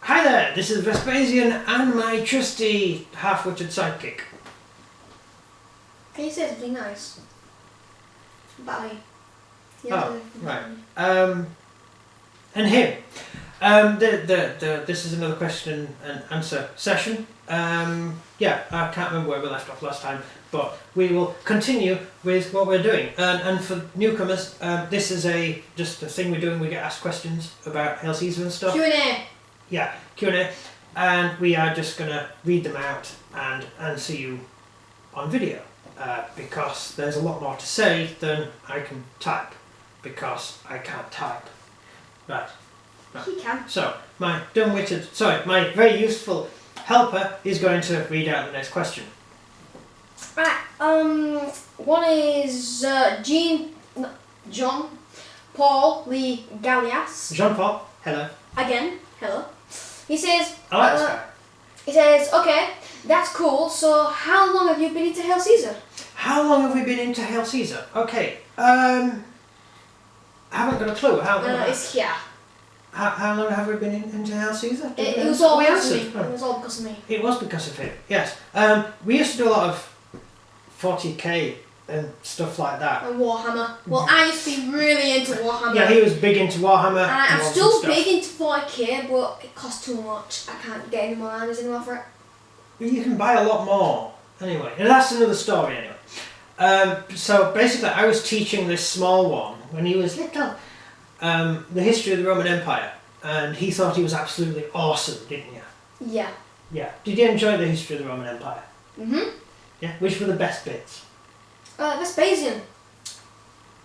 Hi there, this is Vespasian and my trusty half-witted sidekick. Can you say something nice? Bye. Oh, right. And here, this is another question and answer session. Yeah, I can't remember where we left off last time, but we will continue with what we're doing. And for newcomers, this is just a thing we're doing. We get asked questions about Hail Caesar and stuff. Q&A. Yeah, Q&A, and we are just gonna read them out and answer you on video, because there's a lot more to say than I can type, because I can't type. Right. He can. So my my very useful helper is going to read out the next question. Right. One is John Paul Lee Gallias. Jean-Paul, hello. Again, hello. He says. I like this guy. He says, okay, that's cool. So how long have you been into Hail Caesar? How long have we been into Hail Caesar? Okay. I haven't got a clue. It's here. How long have we been into Hail Caesar? It was all because of me. It was all because of me. It was because of him, yes. We used to do a lot of 40k and stuff like that. And Warhammer. Well, I used to be really into Warhammer. Yeah, he was big into Warhammer. And I'm and still stuff. big into 40k, but it costs too much. I can't get any more armies anymore for it. You can buy a lot more. Anyway, and that's another story anyway. So basically I was teaching this small one when he was little, the history of the Roman Empire, and he thought he was absolutely awesome, didn't you? Yeah. Yeah. Did you enjoy the history of the Roman Empire? Mhm. Yeah. Which were the best bits? Vespasian.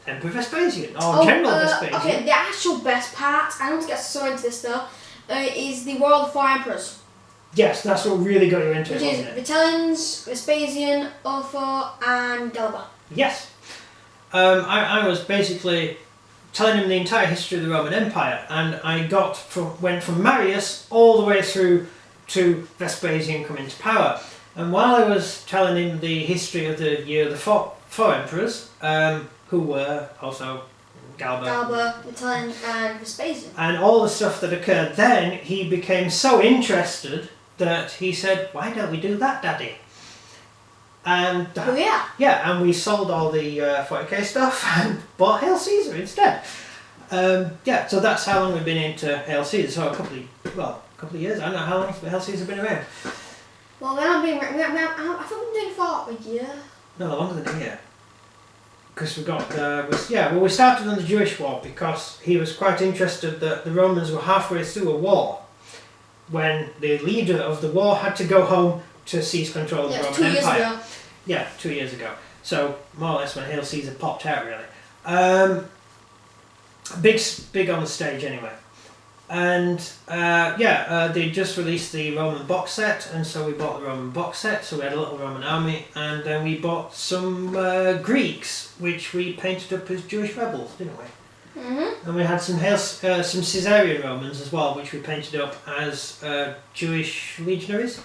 Emperor Vespasian, or General Vespasian. Okay, the actual best part, I don't want to get so into this though, is the War of the Four Emperors. Yes, that's what really got you into Which it, is wasn't it? Vitellius, Vespasian, Otho, and Galba. Yes. I was basically telling him the entire history of the Roman Empire, and I went from Marius all the way through to Vespasian coming to power. And while I was telling him the history of the year of the four emperors, who were also Galba, Vitellius, and Vespasian. and all the stuff that occurred then, he became so interested that he said, "Why don't we do that, Daddy?" And Oh yeah. yeah, and we sold all the 40k stuff and bought Hail Caesar instead. Yeah, so that's how long we've been into Hail Caesar. So a couple of years. I don't know how long Hail Caesar been around. Well, I think we've been doing it for a year. No, longer than a year. Because we got we started on the Jewish War because he was quite interested that the Romans were halfway through a war when the leader of the war had to go home to seize control of the Roman 2 years Empire. ago. Yeah, 2 years ago. So more or less when Hail Caesar popped out, really. Big on the stage anyway. And they just released the Roman box set, and so we bought the Roman box set. So we had a little Roman army, and then we bought some Greeks, which we painted up as Jewish rebels, didn't we? Mhm. And we had some Caesarian Romans as well, which we painted up as Jewish legionaries,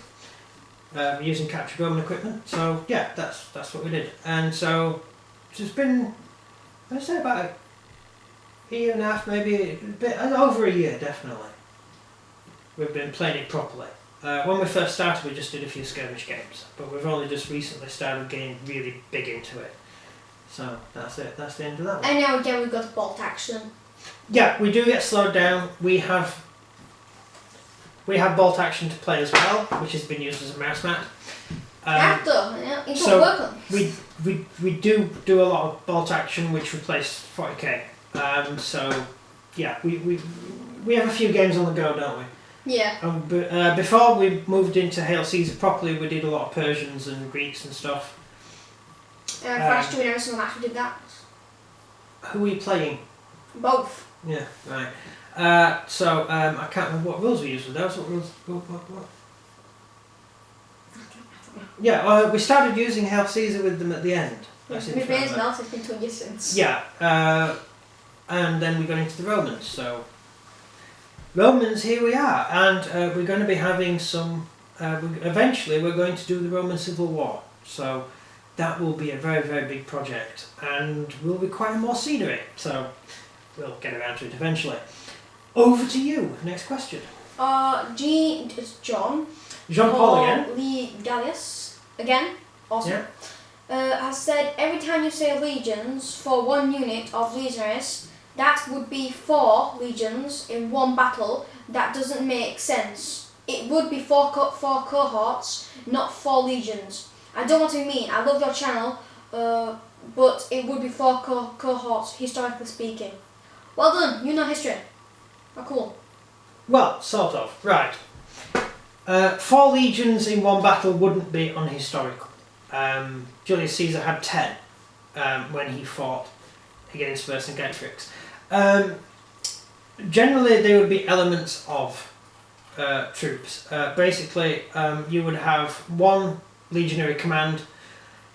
using captured Roman equipment. So yeah, that's what we did. And so it's been, I'd say about a year and a half, maybe a bit over a year, definitely. We've been playing it properly. When we first started, we just did a few skirmish games, but we've only just recently started getting really big into it. So that's it. That's the end of that one. And now again we've got bolt action. Yeah, we do get slowed down. We have bolt action to play as well, which has been used as a mouse mat. It's so not working. we do a lot of bolt action, which replaced 40k. So yeah, we have a few games on the go, don't we? Yeah. But before we moved into Hail Caesar properly, we did a lot of Persians and Greeks and stuff. Flash 2 and Arsenal actually did that. Who are you playing? Both. Yeah, right. So I can't remember what rules we used with those. What rules? What? Yeah, we started using Hail Caesar with them at the end. My brain's melted. It's been 2 years since. Yeah, and then we got into the Romans. So Romans, here we are, and we're going to be having some. Eventually, we're going to do the Roman Civil War. So that will be a very, very big project, and will require more scenery. So we'll get around to it eventually. Over to you. Next question. John Jean-Paul again. Lee Gallius again. Awesome. Yeah. Has said every time you say legions for one unit of legionaries, that would be 4 legions in one battle. That doesn't make sense. It would be 4 cohorts, not 4 legions. I don't want to be mean. I love your channel, but it would be 4 cohorts, historically speaking. Well done. You know history. Oh, cool. Well, sort of. Right. 4 legions in one battle wouldn't be unhistorical. Julius Caesar had 10 when he fought against Vercingetorix. Generally, there would be elements of troops. Basically, you would have one legionary command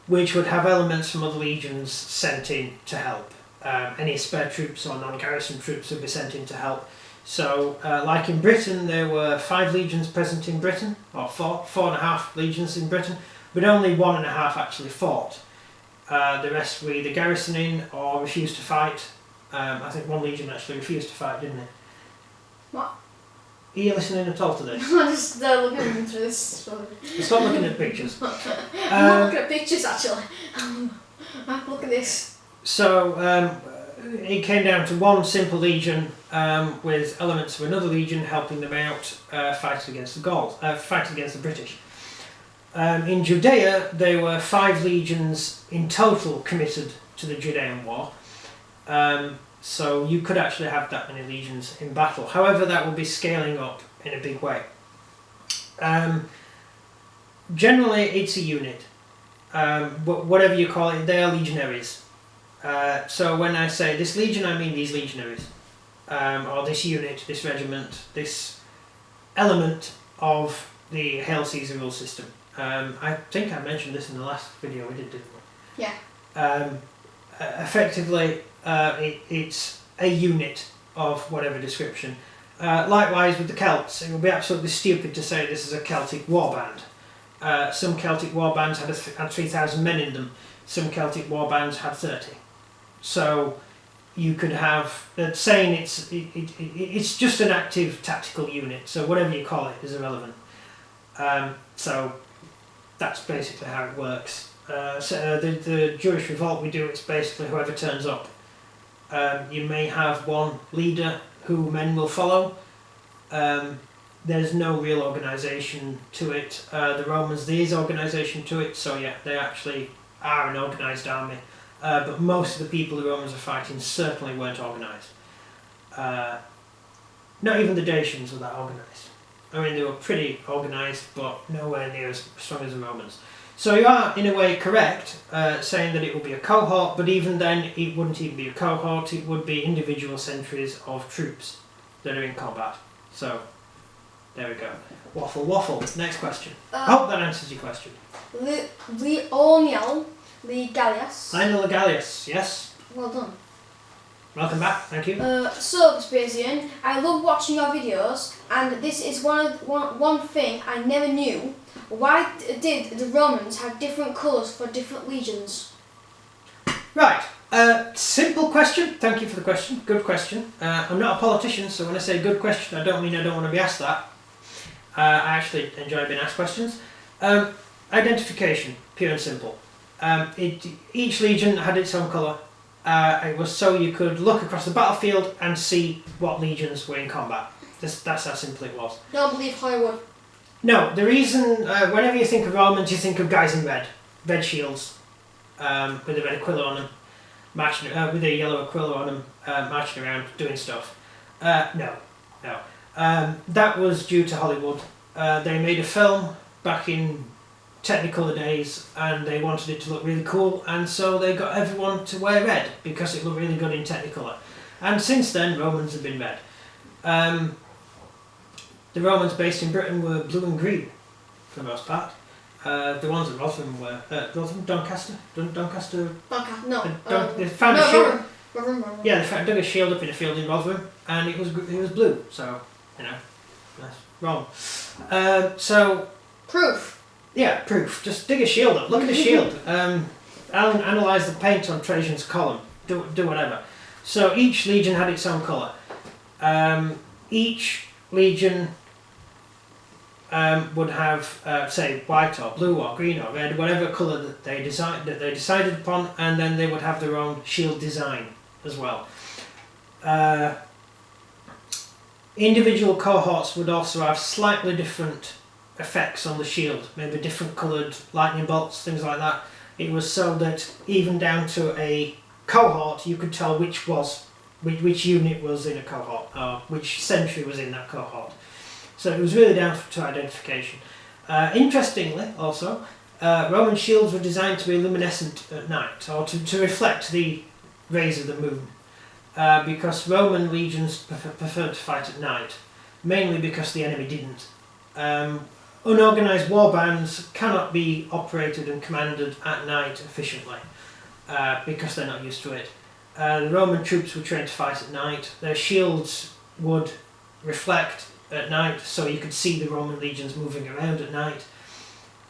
which would have elements from other legions sent in to help. Any spare troops or non-garrison troops would be sent in to help. So, like in Britain, there were 5 legions present in Britain, or 4.5 legions in Britain, but only 1.5 actually fought. The rest were either garrisoning or refused to fight. I think 1 legion actually refused to fight, didn't it? What? Are you listening at all to this? I'm just looking through this. Stop looking at pictures. I'm not looking at pictures actually. Look at this. So it came down to 1 simple legion with elements of another legion helping them out fighting against the Gauls, fighting against the British. In Judea, there were 5 legions in total committed to the Judean War. So you could actually have that many legions in battle. However, that will be scaling up in a big way. Generally, it's a unit. But whatever you call it, they are legionaries. So when I say this legion, I mean these legionaries. Or this unit, this regiment, this element of the Hail Caesar rule system. I think I mentioned this in the last video we did, didn't we? Yeah. Effectively, it's a unit of whatever description. Likewise with the Celts, it would be absolutely stupid to say this is a Celtic warband. Some Celtic warbands had 3,000 men in them, some Celtic warbands had 30. So you could have, saying it's just an active tactical unit, so whatever you call it is irrelevant. So that's basically how it works. The Jewish revolt we do, it's basically whoever turns up. You may have 1 leader who men will follow. There's no real organisation to it. The Romans, there is organisation to it, so yeah, they actually are an organised army. But most of the people the Romans are fighting certainly weren't organised. Not even the Dacians were that organised. I mean, they were pretty organised, but nowhere near as strong as the Romans. So you are, in a way, correct, saying that it will be a cohort, but even then, it wouldn't even be a cohort, it would be individual centuries of troops that are in combat. So, there we go. Waffle, waffle. Next question. Hope that answers your question. Lionel Gallius. Lionel Gallius, yes. Well done. Welcome back, thank you. So, Vespasian, I love watching your videos, and this is one thing I never knew. Why did the Romans have different colours for different legions? Right, simple question. Thank you for the question. Good question. I'm not a politician, so when I say good question, I don't mean I don't want to be asked that. I actually enjoy being asked questions. Identification, pure and simple. Each legion had its own colour. It was so you could look across the battlefield and see what legions were in combat. That's how simple it was. Don't believe Hollywood. No, the reason, whenever you think of Romans, you think of guys in red shields, with a red aquila on them, marching, with a yellow aquila on them, marching around, doing stuff. No. That was due to Hollywood. They made a film back in Technicolor days, and they wanted it to look really cool, and so they got everyone to wear red, because it looked really good in Technicolor. And since then, Romans have been red. The Romans based in Britain were blue and green, for the most part. The ones at Rotherham were... Doncaster? Doncaster? No. They found a shield. Rotherham. Yeah, they dug a shield up in a field in Rotherham, and it was blue, so, that's wrong. So... Proof. Yeah, proof. Just dig a shield up. Look at the shield. Analyse the paint on Trajan's column. Do whatever. So each legion had its own colour. Each legion would have, say, white or blue or green or red, whatever colour that they decided upon, and then they would have their own shield design as well. Individual cohorts would also have slightly different effects on the shield, maybe different coloured lightning bolts, things like that. It was so that even down to a cohort, you could tell which unit was in a cohort, or which sentry was in that cohort. So it was really down to identification. Interestingly, also, Roman shields were designed to be luminescent at night, or to reflect the rays of the moon, because Roman legions preferred to fight at night, mainly because the enemy didn't. Unorganised war bands cannot be operated and commanded at night efficiently, because they're not used to it. The Roman troops were trained to fight at night. Their shields would reflect at night, so you could see the Roman legions moving around at night.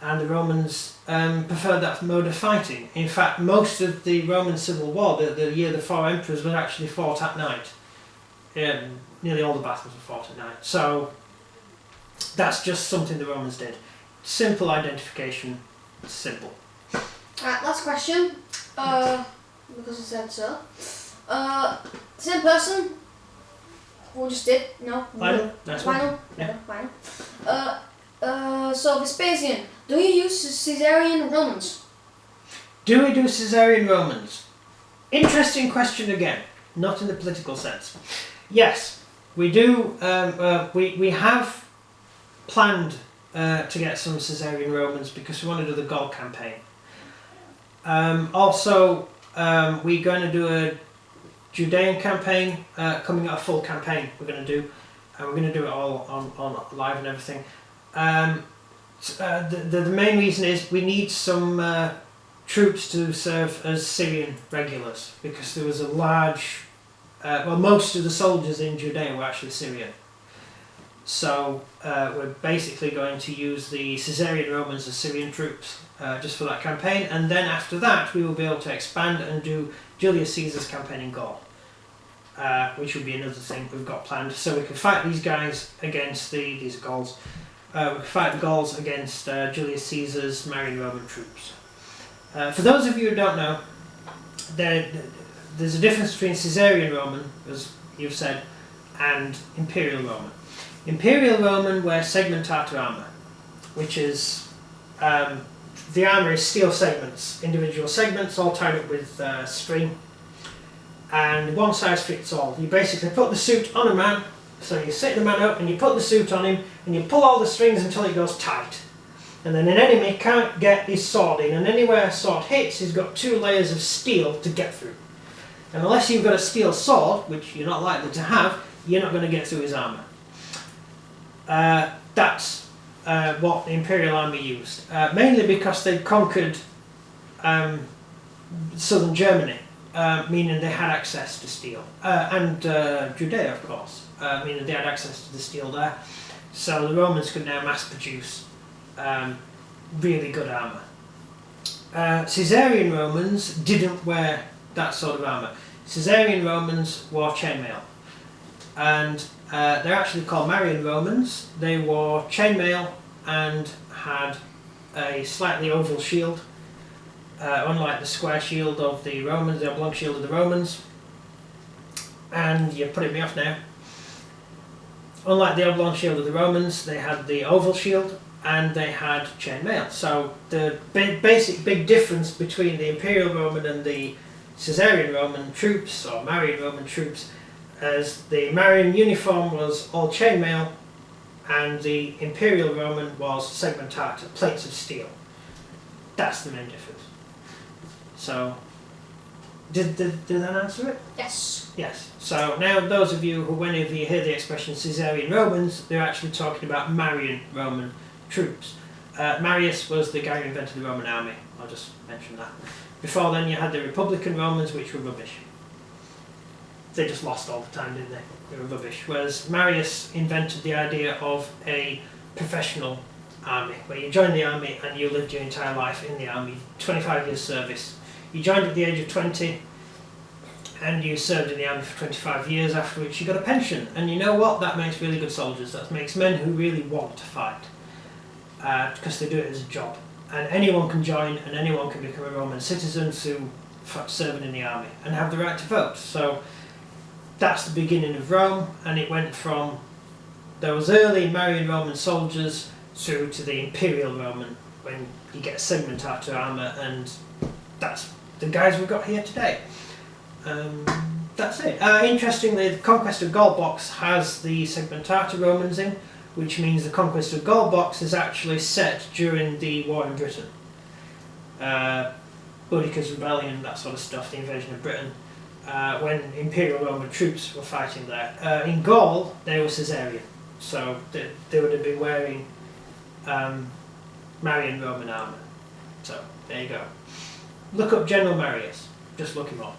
And the Romans preferred that mode of fighting. In fact, most of the Roman Civil War, the year the 4 emperors, was actually fought at night. Nearly all the battles were fought at night. So that's just something the Romans did. Simple identification, simple. Alright, last question. Because I said so. Same person. We just did. No. Final? Next one? Final. Yeah. Final. So Vespasian, do you use Caesarian Romans? Do we do Caesarian Romans? Interesting question again, not in the political sense. Yes, we do. We have planned to get some Caesarian Romans because we want to do the Gaul campaign. Also, we're going to do a Judean campaign, coming out, a full campaign we're going to do, and we're going to do it all on live and everything. The main reason is we need some troops to serve as Syrian regulars, because there was a large, most of the soldiers in Judea were actually Syrian. So we're basically going to use the Caesarian Romans as Syrian troops just for that campaign, and then after that we will be able to expand and do Julius Caesar's campaign in Gaul, which will be another thing we've got planned. So we can fight these guys against these Gauls. We can fight the Gauls against Julius Caesar's Marian Roman troops. For those of you who don't know, there's a difference between Caesarian Roman, as you've said, and Imperial Roman. Imperial Roman wear segmentate armour, which is the armour is steel segments, individual segments all tied up with string, and one size fits all. You basically put the suit on a man, so you set the man up and you put the suit on him and you pull all the strings until it goes tight. And then an enemy can't get his sword in, and anywhere a sword hits, he's got 2 layers of steel to get through. And unless you've got a steel sword, which you're not likely to have, you're not going to get through his armour. That's what the Imperial Army used, mainly because they conquered southern Germany, meaning they had access to steel, and Judea, of course, meaning they had access to the steel there. So the Romans could now mass produce really good armour. Caesarian Romans didn't wear that sort of armour. Caesarian Romans wore chainmail, and they're actually called Marian Romans. They wore chainmail and had a slightly oval shield, unlike the square shield of the Romans, the oblong shield of the Romans. And you're putting me off now. Unlike the oblong shield of the Romans, they had the oval shield and they had chainmail. So the basic big difference between the Imperial Roman and the Caesarian Roman troops, or Marian Roman troops, as the Marian uniform was all chainmail and the Imperial Roman was segmentate, plates of steel. That's the main difference. So, did that answer it? Yes. Yes. So now those of you who, whenever you hear the expression Caesarian Romans, they're actually talking about Marian Roman troops. Marius was the guy who invented the Roman army. I'll just mention that. Before then you had the Republican Romans, which were rubbish. They just lost all the time, didn't they? They were rubbish. Whereas Marius invented the idea of a professional army, where you joined the army and you lived your entire life in the army, 25 years service. You joined at the age of 20 and you served in the army for 25 years, after which you got a pension. And you know what? That makes really good soldiers. That makes men who really want to fight. because they do it as a job. And anyone can join and anyone can become a Roman citizen through serving in the army and have the right to vote. So that's the beginning of Rome, and it went from those early Marian Roman soldiers through to the Imperial Roman, when you get a segmentator armour, and that's the guys we've got here today. That's it. Interestingly, the Conquest of Gaul box has the segmentator Romans in, which means the Conquest of Gaul box is actually set during the war in Britain. Boudicca's rebellion, that sort of stuff, the invasion of Britain, when Imperial Roman troops were fighting there. In Gaul, they were Caesarian, so they would have been wearing Marian Roman armour. So, there you go. Look up General Marius, just look him up.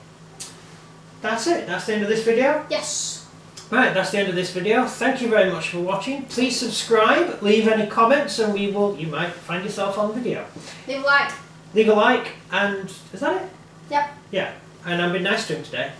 That's it, that's the end of this video. Yes. Right, that's the end of this video. Thank you very much for watching. Please subscribe, leave any comments, and you might find yourself on video. Leave a like. Leave a like, and is that it? Yep. Yeah, and I've been nice to him today.